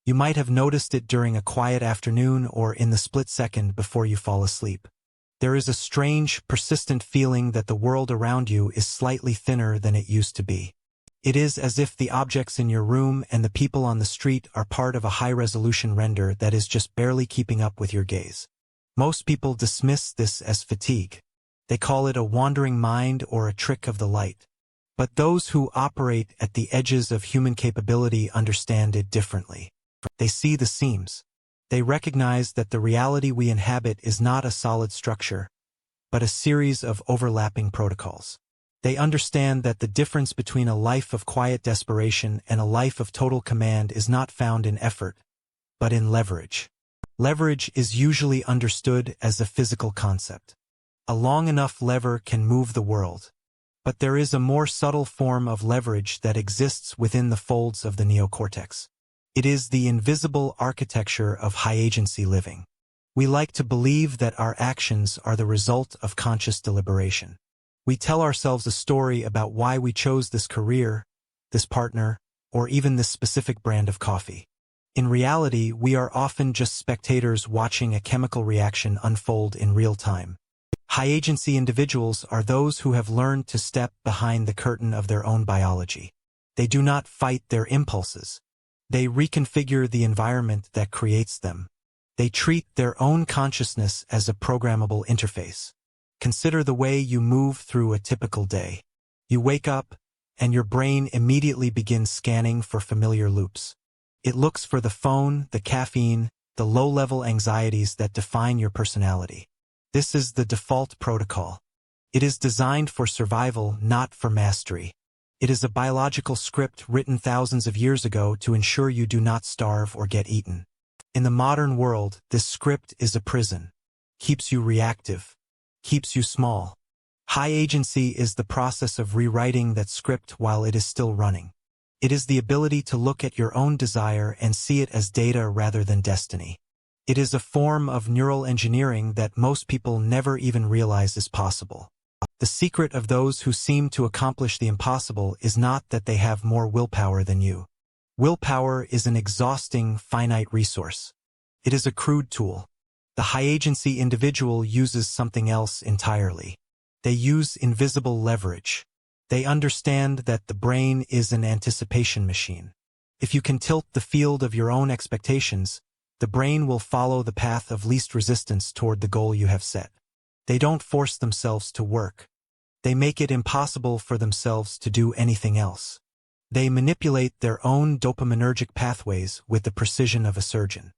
You might have noticed it during a quiet afternoon or in the split second before you fall asleep. There is a strange, persistent feeling that the world around you is slightly thinner than it used to be. It is as if the objects in your room and the people on the street are part of a high-resolution render that is just barely keeping up with your gaze. Most people dismiss this as fatigue. They call it a wandering mind or a trick of the light. But those who operate at the edges of human capability understand it differently. They see the seams. They recognize that the reality we inhabit is not a solid structure, but a series of overlapping protocols. They understand that the difference between a life of quiet desperation and a life of total command is not found in effort, but in leverage. Leverage is usually understood as a physical concept. A long enough lever can move the world. But there is a more subtle form of leverage that exists within the folds of the neocortex. It is the invisible architecture of high-agency living. We like to believe that our actions are the result of conscious deliberation. We tell ourselves a story about why we chose this career, this partner, or even this specific brand of coffee. In reality, we are often just spectators watching a chemical reaction unfold in real time. High-agency individuals are those who have learned to step behind the curtain of their own biology. They do not fight their impulses. They reconfigure the environment that creates them. They treat their own consciousness as a programmable interface. Consider the way you move through a typical day. You wake up, and your brain immediately begins scanning for familiar loops. It looks for the phone, the caffeine, the low-level anxieties that define your personality. This is the default protocol. It is designed for survival, not for mastery. It is a biological script written thousands of years ago to ensure you do not starve or get eaten. In the modern world, this script is a prison. Keeps you reactive. Keeps you small. High agency is the process of rewriting that script while it is still running. It is the ability to look at your own desire and see it as data rather than destiny. It is a form of neural engineering that most people never even realize is possible. The secret of those who seem to accomplish the impossible is not that they have more willpower than you. Willpower is an exhausting, finite resource. It is a crude tool. The high-agency individual uses something else entirely. They use invisible leverage. They understand that the brain is an anticipation machine. If you can tilt the field of your own expectations, the brain will follow the path of least resistance toward the goal you have set. They don't force themselves to work. They make it impossible for themselves to do anything else. They manipulate their own dopaminergic pathways with the precision of a surgeon.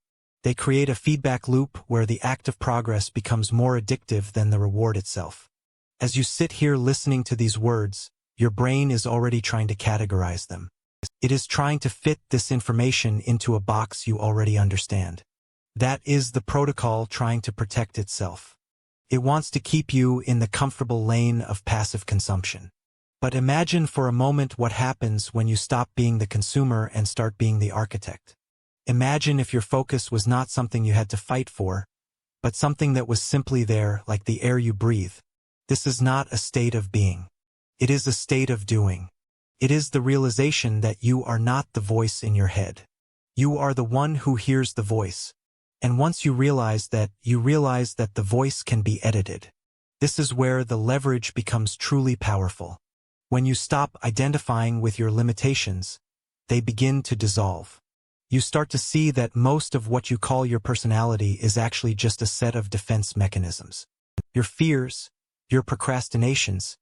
They create a feedback loop where the act of progress becomes more addictive than the reward itself. As you sit here listening to these words, your brain is already trying to categorize them. It is trying to fit this information into a box you already understand. That is the protocol trying to protect itself. It wants to keep you in the comfortable lane of passive consumption. But imagine for a moment what happens when you stop being the consumer and start being the architect. Imagine if your focus was not something you had to fight for, but something that was simply there, like the air you breathe. This is not a state of being. It is a state of doing. It is the realization that you are not the voice in your head. You are the one who hears the voice. And once you realize that the voice can be edited. This is where the leverage becomes truly powerful. When you stop identifying with your limitations, they begin to dissolve. You start to see that most of what you call your personality is actually just a set of defense mechanisms. Your fears, your procrastinations,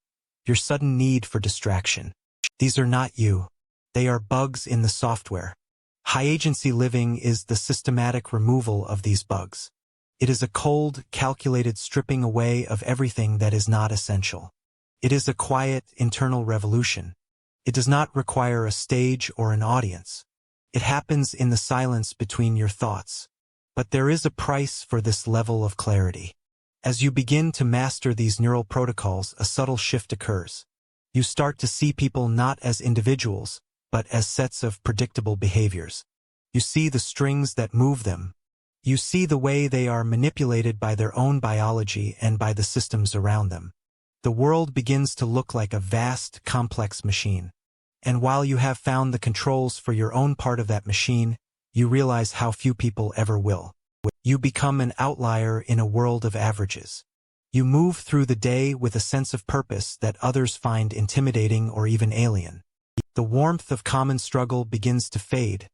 your sudden need for distraction. These are not you. They are bugs in the software. High-agency living is the systematic removal of these bugs. It is a cold, calculated stripping away of everything that is not essential. It is a quiet, internal revolution. It does not require a stage or an audience. It happens in the silence between your thoughts. But there is a price for this level of clarity. As you begin to master these neural protocols, a subtle shift occurs. You start to see people not as individuals, but as sets of predictable behaviors. You see the strings that move them. You see the way they are manipulated by their own biology and by the systems around them. The world begins to look like a vast, complex machine. And while you have found the controls for your own part of that machine, you realize how few people ever will. You become an outlier in a world of averages. You move through the day with a sense of purpose that others find intimidating or even alien. The warmth of common struggle begins to fade,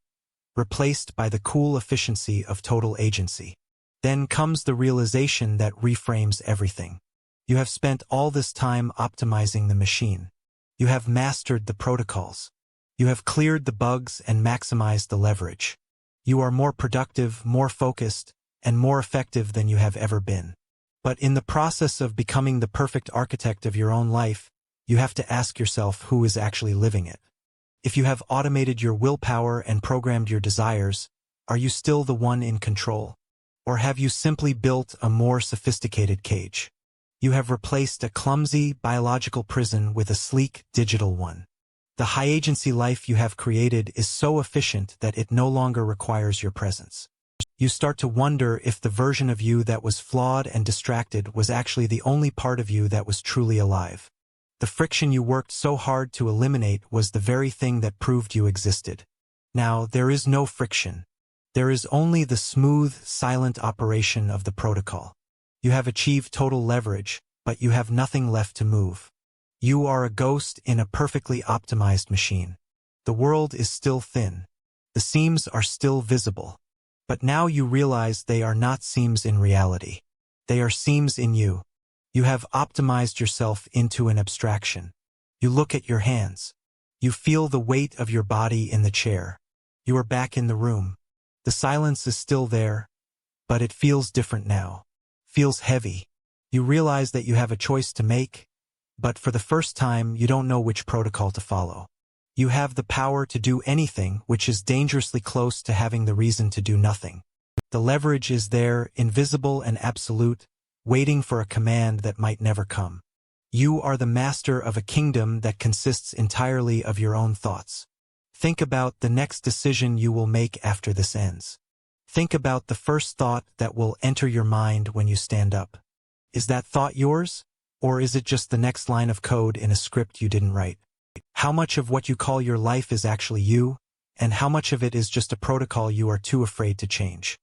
replaced by the cool efficiency of total agency. Then comes the realization that reframes everything. You have spent all this time optimizing the machine. You have mastered the protocols. You have cleared the bugs and maximized the leverage. You are more productive, more focused, and more effective than you have ever been. But in the process of becoming the perfect architect of your own life, you have to ask yourself who is actually living it. If you have automated your willpower and programmed your desires, are you still the one in control? Or have you simply built a more sophisticated cage? You have replaced a clumsy biological prison with a sleek digital one. The high-agency life you have created is so efficient that it no longer requires your presence. You start to wonder if the version of you that was flawed and distracted was actually the only part of you that was truly alive. The friction you worked so hard to eliminate was the very thing that proved you existed. Now, there is no friction. There is only the smooth, silent operation of the protocol. You have achieved total leverage, but you have nothing left to move. You are a ghost in a perfectly optimized machine. The world is still thin. The seams are still visible. But now you realize they are not seams in reality. They are seams in you. You have optimized yourself into an abstraction. You look at your hands. You feel the weight of your body in the chair. You are back in the room. The silence is still there, but it feels different now. Feels heavy. You realize that you have a choice to make, but for the first time you don't know which protocol to follow. You have the power to do anything, which is dangerously close to having the reason to do nothing. The leverage is there, invisible and absolute, waiting for a command that might never come. You are the master of a kingdom that consists entirely of your own thoughts. Think about the next decision you will make after this ends. Think about the first thought that will enter your mind when you stand up. Is that thought yours? Or is it just the next line of code in a script you didn't write? How much of what you call your life is actually you, and how much of it is just a protocol you are too afraid to change?